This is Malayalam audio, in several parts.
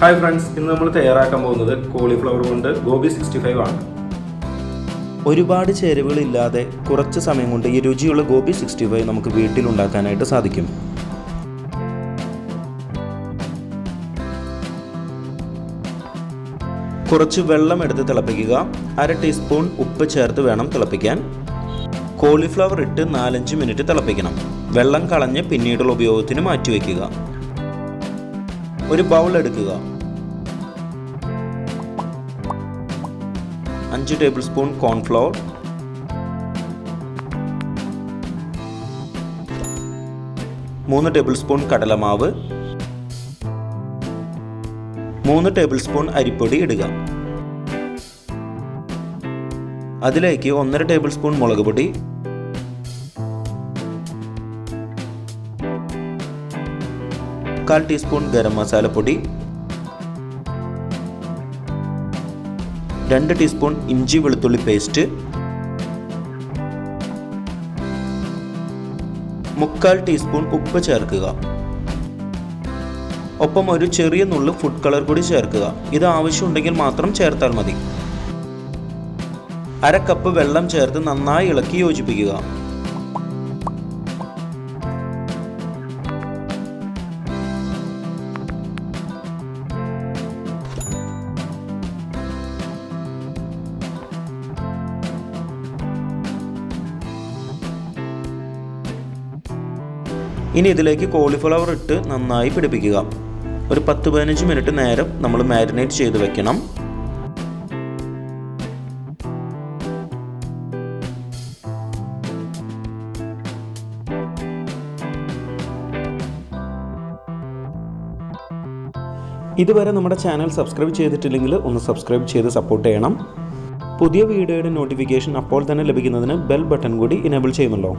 ഹായ് ഫ്രണ്ട്സ്, ഇന്ന് നമ്മൾ തയ്യാറാക്കാൻ പോകുന്നത് കോളിഫ്ലവർ കൊണ്ട് ഗോബി 65 ആണ്. ഒരുപാട് ചേരുവകളില്ലാതെ കുറച്ച് സമയം കൊണ്ട് ഈ രുചിയുള്ള ഗോബി 65 നമുക്ക് വീട്ടിലുണ്ടാക്കാനായിട്ട് സാധിക്കും. കുറച്ച് വെള്ളം എടുത്ത് തിളപ്പിക്കുക. 1/2 ടീസ്പൂൺ ഉപ്പ് ചേർത്ത് വേണം തിളപ്പിക്കാൻ. കോളിഫ്ലവർ ഇട്ട് 4-5 മിനിറ്റ് തിളപ്പിക്കണം. വെള്ളം കളഞ്ഞ് പിന്നീടുള്ള ഉപയോഗത്തിന് മാറ്റിവെക്കുക. ഒരു ബൗൾ എടുക്കുക. 5 table spoon cornflour, 3 table spoon കടലമാവ്, 3 ടേബിൾ സ്പൂൺ അരിപ്പൊടി ഇടുക. അതിലേക്ക് 1.5 ടേബിൾ സ്പൂൺ മുളക് പൊടി, 1/4 ടീസ്പൂൺ ഗരം മസാല പൊടി, 2 ടീസ്പൂൺ ഇഞ്ചി വെളുത്തുള്ളി പേസ്റ്റ്, 1/4 ടീസ്പൂൺ ഉപ്പ് ചേർക്കുക. ഒപ്പം ഒരു ചെറിയ നുള്ളു ഫുഡ് കളർ കൂടി ചേർക്കുക. ഇത് ആവശ്യമുണ്ടെങ്കിൽ മാത്രം ചേർത്താൽ മതി. 1/2 കപ്പ് വെള്ളം ചേർത്ത് നന്നായി ഇളക്കി യോജിപ്പിക്കുക. ഇനി ഇതിലേക്ക് കോളിഫ്ലവർ ഇട്ട് നന്നായി പിടിപ്പിക്കുക. ഒരു 10-15 മിനിറ്റ് നേരം നമ്മൾ മാരിനേറ്റ് ചെയ്ത് വെക്കണം. ഇതുവരെ നമ്മുടെ ചാനൽ സബ്സ്ക്രൈബ് ചെയ്തിട്ടില്ലെങ്കിൽ ഒന്ന് സബ്സ്ക്രൈബ് ചെയ്ത് സപ്പോർട്ട് ചെയ്യണം. പുതിയ വീഡിയോയുടെ നോട്ടിഫിക്കേഷൻ അപ്പോൾ തന്നെ ലഭിക്കുന്നതിന് ബെൽ ബട്ടൺ കൂടി ഇനേബിൾ ചെയ്യുമല്ലോ.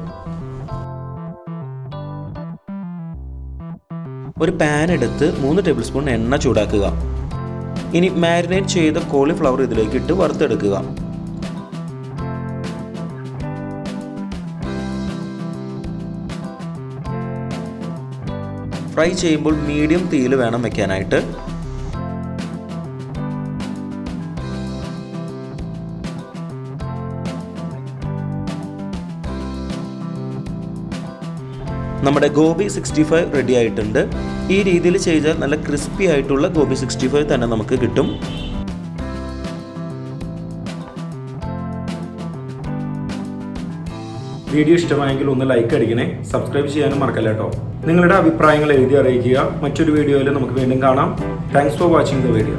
ഒരു പാൻ എടുത്ത് 3 ടേബിൾ സ്പൂൺ എണ്ണ ചൂടാക്കുക. ഇനി മാരിനേറ്റ് ചെയ്ത കോളിഫ്ലവർ ഇതിലേക്ക് ഇട്ട് വറുത്തെടുക്കുക. ഫ്രൈ ചെയ്യുമ്പോൾ മീഡിയം തീയിൽ വേണം വെക്കാനായിട്ട്. നമ്മുടെ ഗോബി 65 റെഡി ആയിട്ടുണ്ട്. ഈ രീതിയിൽ ചെയ്താൽ നല്ല ക്രിസ്പി ആയിട്ടുള്ള ഗോബി 65 തന്നെ നമുക്ക് കിട്ടും. വീഡിയോ ഇഷ്ടമായെങ്കിൽ ഒന്ന് ലൈക്ക് അടിക്കണേ, സബ്സ്ക്രൈബ് ചെയ്യാനും മറക്കല്ല കേട്ടോ. നിങ്ങളുടെ അഭിപ്രായങ്ങൾ എഴുതി അറിയിക്കുക. മറ്റൊരു വീഡിയോയിൽ നമുക്ക് വീണ്ടും കാണാം. Thanks for watching the video.